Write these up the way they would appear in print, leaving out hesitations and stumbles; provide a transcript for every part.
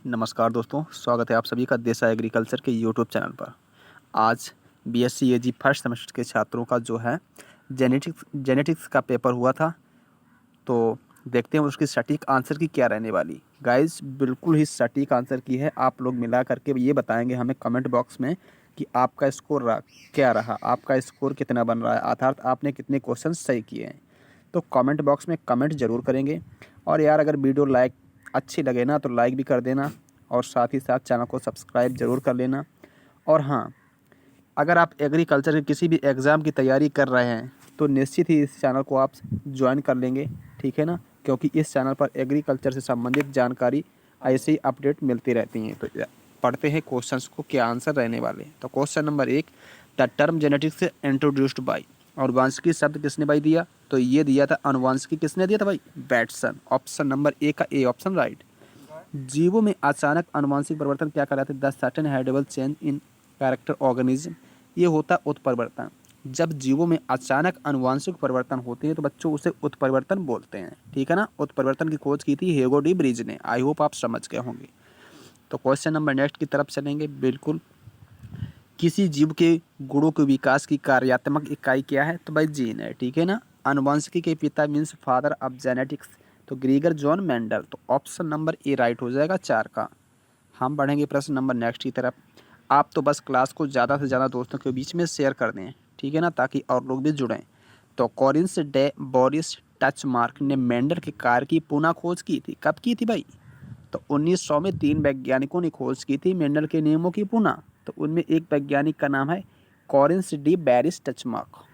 नमस्कार दोस्तों, स्वागत है आप सभी का देसा एग्रीकल्चर के यूट्यूब चैनल पर। आज बीएससी एजी फर्स्ट सेमेस्टर के छात्रों का जो है जेनेटिक्स का पेपर हुआ था, तो देखते हैं उसकी सटीक आंसर की क्या रहने वाली। गाइस, बिल्कुल ही सटीक आंसर की है। आप लोग मिला करके ये बताएंगे हमें कमेंट बॉक्स में कि आपका स्कोर क्या रहा, आपका स्कोर कितना बन रहा है, अर्थात आपने कितने क्वेश्चन सही किए हैं। तो कमेंट बॉक्स में कमेंट ज़रूर करेंगे। और यार, अगर वीडियो अच्छी लगे ना तो लाइक भी कर देना, और साथ ही साथ चैनल को सब्सक्राइब ज़रूर कर लेना। और हाँ, अगर आप एग्रीकल्चर के किसी भी एग्ज़ाम की तैयारी कर रहे हैं तो निश्चित ही इस चैनल को आप ज्वाइन कर लेंगे, ठीक है ना, क्योंकि इस चैनल पर एग्रीकल्चर से संबंधित जानकारी ऐसे ही अपडेट मिलती रहती हैं। तो पढ़ते हैं क्वेश्चंस को, क्या आंसर रहने वाले हैं। तो question number 1, the term genetics introduced by, अनुवांशिकी शब्द किसने भाई दिया? तो ये दिया था अनुवांशिकी, किसने दिया था भाई? बैटसन। ऑप्शन नंबर ए का ए ऑप्शन राइट। जीवों में अचानक अनुवांशिक परिवर्तन क्या कहलाते हैं? The sudden heritable change in character organism. ये होता है उत्परिवर्तन। जब जीवों में अचानक अनुवांशिक परिवर्तन होते हैं तो बच्चों उसे उत्परिवर्तन बोलते हैं, ठीक है ना। उत्परिवर्तन की खोज की थी हेगो डी ब्रिज ने। आई होप आप समझ गए होंगे। तो क्वेश्चन नंबर नेक्स्ट की तरफ चलेंगे। बिल्कुल, किसी जीव के गुणों के विकास की कार्यात्मक इकाई क्या है? तो भाई जीन है, ठीक है ना। अनुवांशिकी के पिता मीन्स फादर ऑफ जेनेटिक्स, तो ग्रीगर जॉन मेंडल। तो ऑप्शन नंबर ए राइट हो जाएगा 4 का। हम बढ़ेंगे प्रश्न नंबर नेक्स्ट की तरफ। आप तो बस क्लास को ज़्यादा से ज़्यादा दोस्तों के बीच में शेयर कर दें, ठीक है ना, ताकि और लोग भी जुड़ें। तो कॉरिन्स डे बोरिस टचमार्क ने मेंडल के कार्य की पुनः खोज की थी। कब की थी भाई? तो 1900 में 3 वैज्ञानिकों ने खोज की थी मेंडल के नियमों की पुनः। तो उनमें एक वैज्ञानिक का नाम है कॉरिन्स डी बैरिस टचमार्क।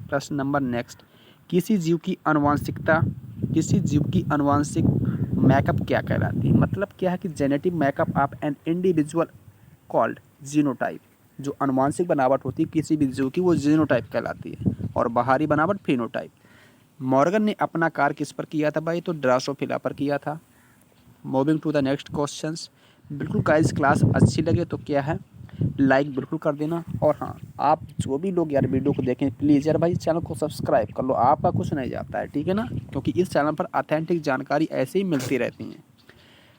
प्रश्न नंबर नेक्स्ट, किसी जीव की आनुवंशिकता, किसी जीव की आनुवंशिक मैकअप क्या कहलाती है? मतलब क्या है कि genetic makeup of an individual called genotype. जो आनुवंशिक बनावट होती है किसी भी जीव की, वो जीनोटाइप कहलाती है, और बाहरी बनावट फिनोटाइप। मॉर्गन ने अपना कार्य किस पर किया था भाई? तो ड्रासोफिला पर किया था। Moving to the next questions. बिल्कुल गाइस, क्लास अच्छी लगे तो क्या है, लाइक बिल्कुल कर देना। और हाँ, आप जो भी लोग यार वीडियो को देखें, प्लीज़ यार भाई चैनल को सब्सक्राइब कर लो, आपका कुछ नहीं जाता है, ठीक है ना, क्योंकि इस चैनल पर ऑथेंटिक जानकारी ऐसे ही मिलती रहती हैं।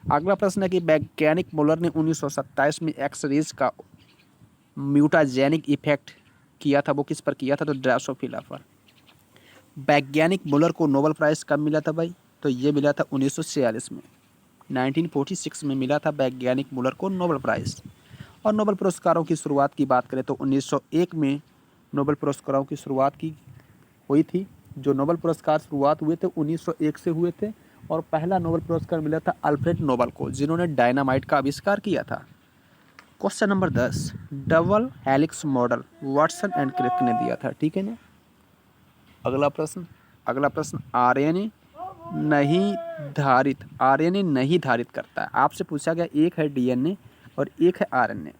अगला प्रश्न है कि वैज्ञानिक मुलर ने 1927 में एक्सरेज का म्यूटाजेनिक इफेक्ट किया था, वो किस पर किया था? तो ड्रासोफिला पर। वैज्ञानिक मुलर को नोबेल प्राइज़ कब मिला था भाई? तो ये मिला था 1946 में। 1946 में मिला था वैज्ञानिक मुलर को नोबेल प्राइज़। और नोबेल पुरस्कारों की शुरुआत की बात करें तो 1901 में नोबेल पुरस्कारों की शुरुआत की हुई थी। जो नोबेल पुरस्कार शुरुआत हुए थे 1901 से हुए थे, और पहला नोबेल पुरस्कार मिला था अल्फ्रेड नोबेल को, जिन्होंने डायनामाइट का आविष्कार किया था। Question number 10, double helix model Watson and Crick ने दिया था, ठीक है ना। अगला प्रश्न आरएनए नहीं धारित करता है। आपसे पूछा गया, एक है डीएनए और एक है आरएनए।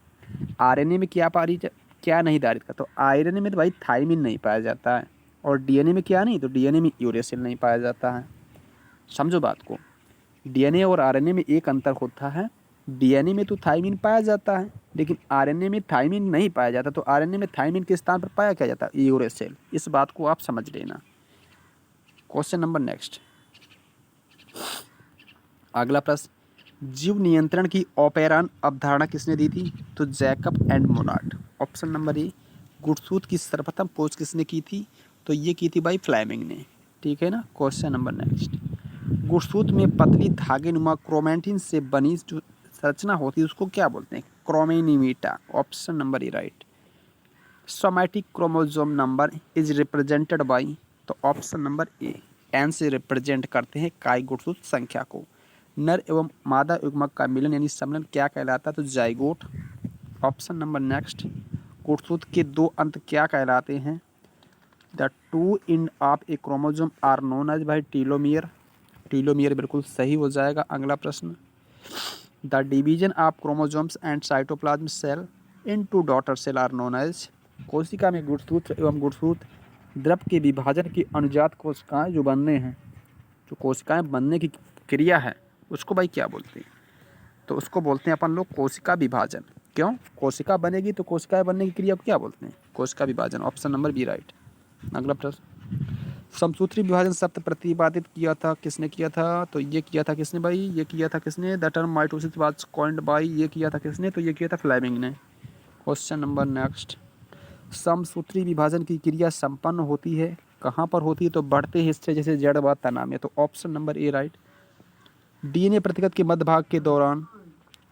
आरएनए में क्या नहीं धारित करता? तो आरएनए में तो भाई थाइमिन नहीं पाया जाता है, और डीएनए में क्या नहीं, तो डीएनए में यूरेसिल नहीं पाया जाता है। समझो बात को, डीएनए और आरएनए में एक अंतर होता है। डीएनए में तो थाइमिन पाया जाता है, लेकिन आरएनए में थाइमिन नहीं पाया जाता। तो आरएनए में थाइमिन के स्थान पर पाया क्या जाता है? यूरेसिल। इस बात को आप समझ लेना। क्वेश्चन नंबर नेक्स्ट, अगला प्रश्न, जीव नियंत्रण की ऑपेरान अवधारणा किसने दी थी? तो Jacob and Monod. Option number A. गुडसूत की सर्वप्रथम खोज किसने की थी? तो ये की थी भाई फ्लेमिंग ने, ठीक है ना। क्वेश्चन नंबर नेक्स्ट, गुडसूत में पतली धागे नुमा क्रोमेटिन से बनी जो संरचना होती है उसको क्या बोलते हैं? Chromonemata. Option number A right. Somatic chromosome number is represented by, तो ऑप्शन नंबर ए एन से रिप्रेजेंट करते हैं काई गुडसूत संख्या को। नर एवं मादा युग्मक का मिलन यानी सम्मिलन क्या कहलाता है? तो जाइगोट। ऑप्शन नंबर नेक्स्ट, गुडसूत के दो अंत क्या कहलाते हैं? The two end of a chromosome are known as by telomere. Telomere बिल्कुल सही हो जाएगा। अगला प्रश्न, the division of chromosomes and cytoplasm cell into daughter cell are known as. कोशिका में गुणसूत्र एवं गुणसूत्र द्रव के विभाजन की अनुजात कोशिकाएं जो बनने हैं, जो कोशिकाएं बनने की क्रिया है, उसको भाई क्या बोलते हैं? तो उसको बोलते हैं अपन लोग कोशिका विभाजन। क्यों? कोशिका बनेगी तो कोशिकाएं बनने की क्रिया को क्या बोलते हैं? कोशिका विभाजन। Option number B right. अगला प्रश्न, समसूत्री विभाजन शब्द प्रतिपादित किया था किसने किया था? तो ये किया था किसने भाई? ये किया था किसने? The term mitosis was coined bye, ये किया था किसने? तो ये किया था फ्लेमिंग ने। क्वेश्चन नंबर नेक्स्ट, समसूत्री विभाजन की क्रिया संपन्न होती है कहाँ पर होती है? तो बढ़ते हिस्से जैसे जड़ व तना में। तो option number A right. DNA प्रतिगत के मध्य भाग के दौरान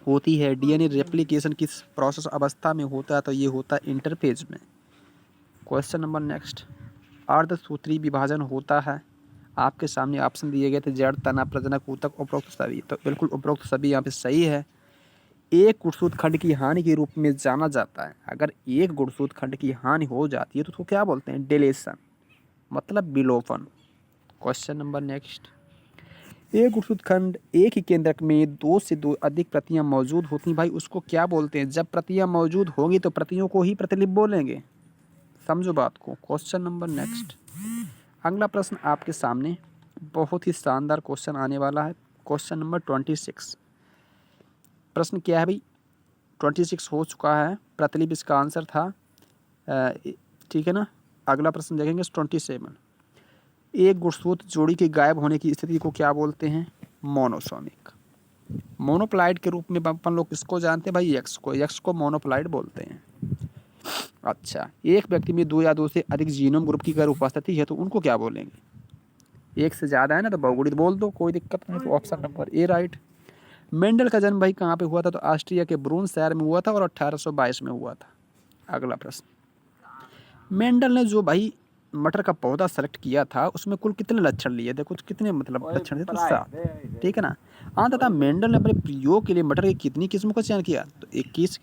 होती है। डीएनए रेप्लिकेशन किस प्रोसेस अवस्था में होता है? तो ये होता है इंटरफेज में। क्वेश्चन नंबर नेक्स्ट, अर्धसूत्री विभाजन होता है, आपके सामने ऑप्शन दिए गए थे जड़, तना, प्रजनक, ऊतक, उपरोक्त सभी। तो बिल्कुल उपरोक्त सभी यहाँ पे सही है। एक गुणसूत्र खंड की हानि के रूप में जाना जाता है। अगर एक गुणसूत्र खंड की हानि हो जाती है तो उसको क्या बोलते हैं? डिलेशन, मतलब विलोपन। क्वेश्चन नंबर नेक्स्ट, एक गुणसूत्र खंड एक ही केंद्रक में दो से दो अधिक प्रतियां मौजूद होती हैं भाई, उसको क्या बोलते हैं? जब प्रतियां मौजूद होंगी तो प्रतियों को ही प्रतिलिपि बोलेंगे। समझो बात को। क्वेश्चन नंबर नेक्स्ट, अगला प्रश्न आपके सामने बहुत ही शानदार क्वेश्चन आने वाला है। Question number 26। प्रश्न क्या है भाई? 26 हो चुका है, प्रतिलिपि इसका आंसर था। ठीक है ना। अगला प्रश्न देखेंगे 27। एक गुणसूत्र जोड़ी के गायब होने की स्थिति को क्या बोलते हैं? मोनोसोमिक। मोनोप्लाइड के रूप में अपन लोग किसको जानते हैं भाई? एक्स को। एक्स को मोनोप्लाइड बोलते हैं। अच्छा, एक व्यक्ति में दो या दो से अधिक जीनोम ग्रुप की अगर उपस्थिति है तो उनको क्या बोलेंगे? एक से ज़्यादा है ना तो बहुगुणित बोल दो, कोई दिक्कत नहीं। तो option number A right. Mendel का जन्म भाई कहाँ पे हुआ था? तो ऑस्ट्रिया के ब्रून शहर में हुआ था और 1822 में हुआ था। अगला प्रश्न, मेंडल ने जो भाई मटर का पौधा सेलेक्ट किया था उसमें कुल कितने लक्षण लिए? देखो कितने मतलब लक्षण थे? तो 7। ठीक है ना। हाँ तथा मेंडल ने अपने प्रयोग के लिए मटर की कितनी किस्मों का चयन किया? तो 21।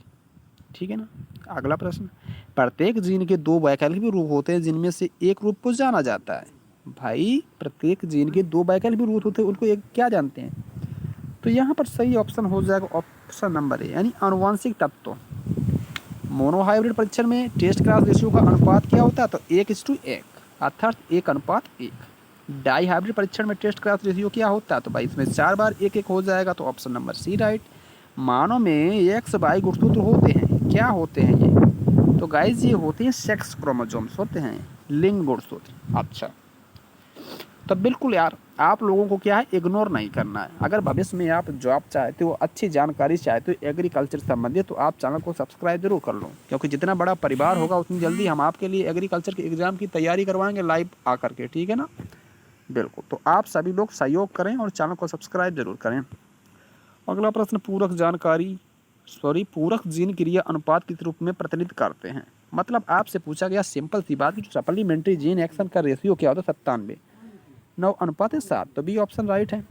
ठीक है ना। अगला प्रश्न, प्रत्येक जीन के दो वैकल्पिक रूप होते हैं जिनमें से एक रूप को जाना जाता है। भाई प्रत्येक जीन के दो वैकल्पिक रूप होते हैं, उनको एक क्या जानते हैं? तो यहाँ पर सही ऑप्शन हो जाएगा ऑप्शन नंबर ए, यानी आनुवांशिक तत्व। मोनोहाइब्रिड परीक्षण में टेस्ट क्रॉस रेशियो का अनुपात क्या होता है? तो 1:1, अर्थात 1:1। डाई हाइब्रिड परीक्षण में टेस्ट क्रॉस रेशियो क्या होता है? तो भाई इसमें 4 बार 1:1 हो जाएगा। तो ऑप्शन नंबर सी राइट। मानव में एक्स वाई गुणसूत्र होते हैं, क्या होते हैं ये? तो गाइज ये होते हैं सेक्स क्रोमोसोम्स होते हैं, लिंग गुणसूत्र। अच्छा, तो बिल्कुल यार आप लोगों को क्या है, इग्नोर नहीं करना है। अगर भविष्य में आप जॉब चाहते हो, अच्छी जानकारी चाहते हो एग्रीकल्चर संबंधित, तो आप चैनल को सब्सक्राइब जरूर कर लो, क्योंकि जितना बड़ा परिवार होगा उतनी जल्दी हम आपके लिए एग्रीकल्चर के एग्ज़ाम की तैयारी करवाएंगे लाइव आकर के। ठीक है ना। बिल्कुल, तो आप सभी लोग सहयोग करें और चैनल को सब्सक्राइब जरूर करें। अगला प्रश्न, पूरक जीन क्रिया अनुपात किस रूप में प्रतिनिधित्व करते हैं? मतलब आपसे पूछा गया सिंपल सी बात कि सप्लीमेंट्री जीन एक्शन का रेशियो क्या होता है? 97, 9:7। तो बी ऑप्शन राइट है।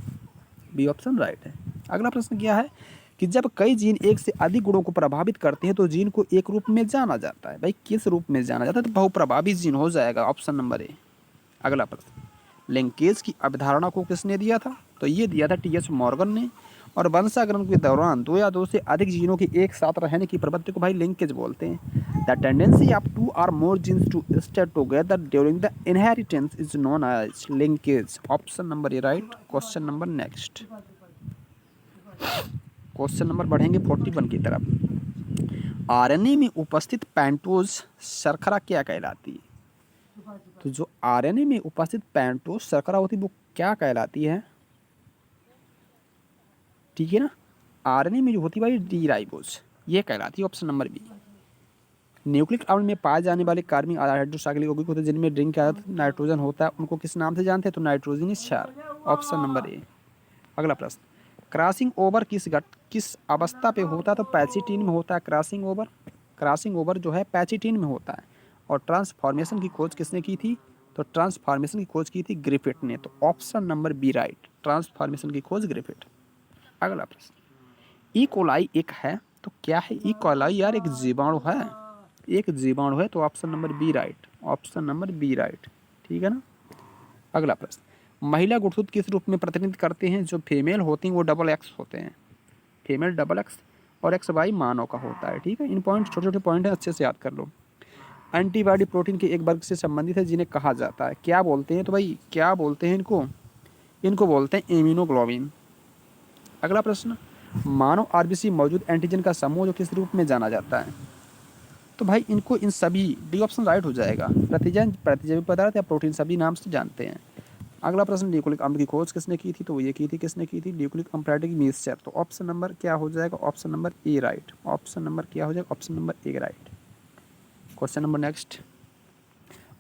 बी ऑप्शन राइट है। अगला प्रश्न क्या है कि जब कई जीन एक से अधिक गुणों को प्रभावित करते हैं तो जीन को एक रूप में जाना जाता है। भाई किस रूप में जाना जाता है? तो बहुप्रभावी जीन हो जाएगा, ऑप्शन नंबर ए। अगला प्रश्न, लिंकेज की अवधारणा को किसने दिया था? तो ये दिया था टी.एच. मॉर्गन ने। और वंशागरण के दौरान दो या दो से अधिक जीनों के एक साथ रहने की प्रवृत्ति को भाई लिंकेज बोलते हैं। The tendency of two or more genes to stay together during the inheritance is known as linkage. Option number A right. Question number next, question number बढ़ेंगे 41 की तरफ। आरएनए में उपस्थित पेंटोज शर्करा क्या कहलाती है? तो जो आरएनए में उपस्थित पेंटोज शर्करा होती है वो क्या कहलाती है? ठीक है ना। आरएनए में जो होती है भाई डी राइबोज, ये कहलाती है। Option number B. न्यूक्लिक अम्ल में पाए जाने वाले कार्बनिक हाइड्रोक्साइक्लिक यौगिक होते हैं जिनमें ड्रिंक के आधार नाइट्रोजन होता है, उनको किस नाम से जानते हैं? तो नाइट्रोजनस क्षार। ऑप्शन नंबर ए। अगला प्रश्न, क्रॉसिंग ओवर किस अवस्था पे होता है? तो पैचिटीन में होता है क्रॉसिंग ओवर जो है पैचिटीन में होता है। और ट्रांसफॉर्मेशन की खोज किसने की थी? तो ट्रांसफॉर्मेशन की खोज की थी ग्रिफिथ ने। तो option number B right, transformation की खोज ग्रिफिथ। अगला प्रश्न, ई कोलाई एक है तो क्या है? ई कोलाई यार एक जीवाणु है, एक जीवाणु है। तो option number B right, option number B right. ठीक है ना। अगला प्रश्न, महिला गुणसूत्र किस रूप में प्रतिनिधित्व करते हैं? जो फीमेल होती हैं वो डबल एक्स होते हैं, फीमेल डबल एक्स, और एक्स वाई मानव का होता है। ठीक है, इन पॉइंट छोटे छोटे पॉइंट हैं, अच्छे से याद कर लो। एंटीबॉडी प्रोटीन के एक वर्ग से संबंधित है जिन्हें कहा जाता है, क्या बोलते हैं? तो भाई क्या बोलते हैं इनको बोलते हैं इम्यूनोग्लोबिन। अगला प्रश्न, मानव आरबीसी मौजूद एंटीजन का समूह जो किस रूप में जाना जाता है? तो भाई इनको इन सभी डी ऑप्शन राइट हो जाएगा। प्रतिजैविक पदार्थ या प्रोटीन सभी नाम से जानते हैं। अगला प्रश्न, न्यूक्लिक अम्ल की खोज किसने की थी? तो ये की थी, किसने की थी? न्यूक्लिक अम्लैटिक मिक्सचर। तो ऑप्शन नंबर क्या हो जाएगा? Option number A right. Option number क्या हो जाएगा? Option number A right. Question number next,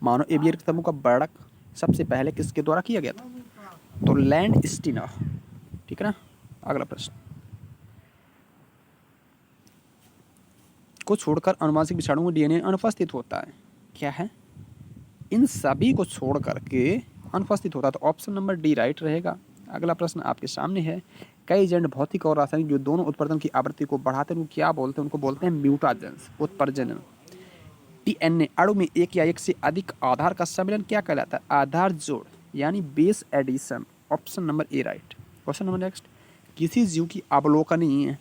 मानव एवियर समूह का वर्णन सबसे पहले किसके द्वारा किया गया था? तो लैंड स्टीनर, ठीक है ना। अगला प्रश्न, को छोड़कर अनुवांशिक विषाणुओं में डीएनए अनुपस्थित होता है, क्या है? इन सभी को छोड़ करके अनुपस्थित होता है, तो ऑप्शन नंबर डी राइट रहेगा। अगला प्रश्न आपके सामने है, कई एजेंट भौतिक और रासायनिक जो दोनों उत्पादन की आवृत्ति को बढ़ाते हैं उनको क्या बोलते हैं? उनको बोलते हैं म्यूटाजेंस, उत्परजनन। डीएनए अणु में एक या एक से अधिक आधार का सम्मिलन क्या कहलाता है? आधार जोड़, यानी base addition. Option number A right. Question number next, किसी जीव की अवलोकनीय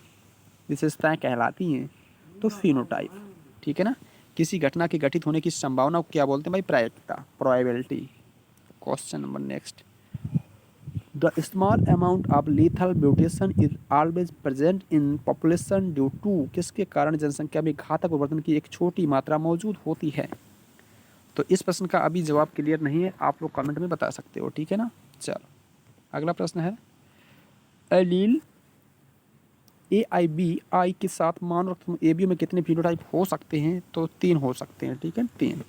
विशेषताएं कहलाती हैं? तो फिनोटाइप, ठीक है ना। किसी घटना के घटित होने की संभावना को क्या बोलते हैं भाई? प्रायिकता, probability. Question number next, the small amount of lethal mutation is always present in population due to, किसके कारण जनसंख्या में घातक परिवर्तन की एक छोटी मात्रा मौजूद होती है? तो इस प्रश्न का अभी जवाब क्लियर नहीं है, आप लोग कमेंट में बता सकते हो, ठीक है ना। चलो अगला प्रश्न है, एलील AIBI के साथ मानव रक्त समूह ABO में कितने फिनोटाइप हो सकते हैं? तो 3 हो सकते हैं, ठीक है, 3।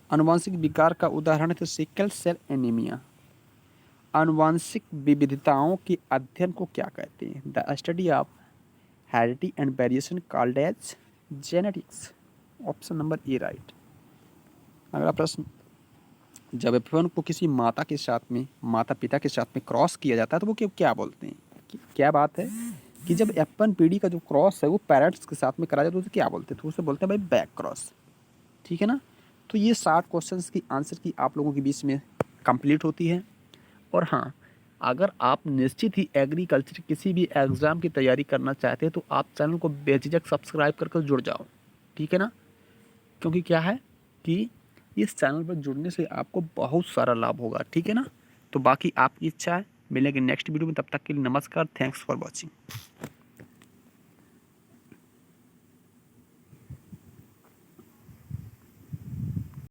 आनुवंशिक विकार का उदाहरण है तो सिकल सेल एनीमिया। आनुवंशिक विविधताओं के अध्ययन को क्या कहते हैं? The study of heredity and variation called as genetics. Option number A right. अगला प्रश्न, जब F1 को किसी माता के साथ में, माता पिता के साथ में क्रॉस किया जाता है तो वो क्या बोलते हैं? क्या बात है कि जब F1 पीढ़ी का जो क्रॉस है वो पेरेंट्स के साथ में करा जाता है तो क्या बोलते हैं? तो उसे बोलते हैं भाई बैक क्रॉस, ठीक है ना। तो ये 60 क्वेश्चंस की आंसर की आप लोगों के बीच में कंप्लीट होती है। और हाँ, अगर आप निश्चित ही एग्रीकल्चर किसी भी एग्ज़ाम की तैयारी करना चाहते हैं तो आप चैनल को बेझिझक सब्सक्राइब करके जुड़ जाओ, ठीक है ना। क्योंकि क्या है कि इस चैनल पर जुड़ने से आपको बहुत सारा लाभ होगा, ठीक है ना। तो बाकी आपकी इच्छा है, मिलेंगे नेक्स्ट वीडियो में, तब तक के लिए नमस्कार, थैंक्स फॉर वॉचिंग।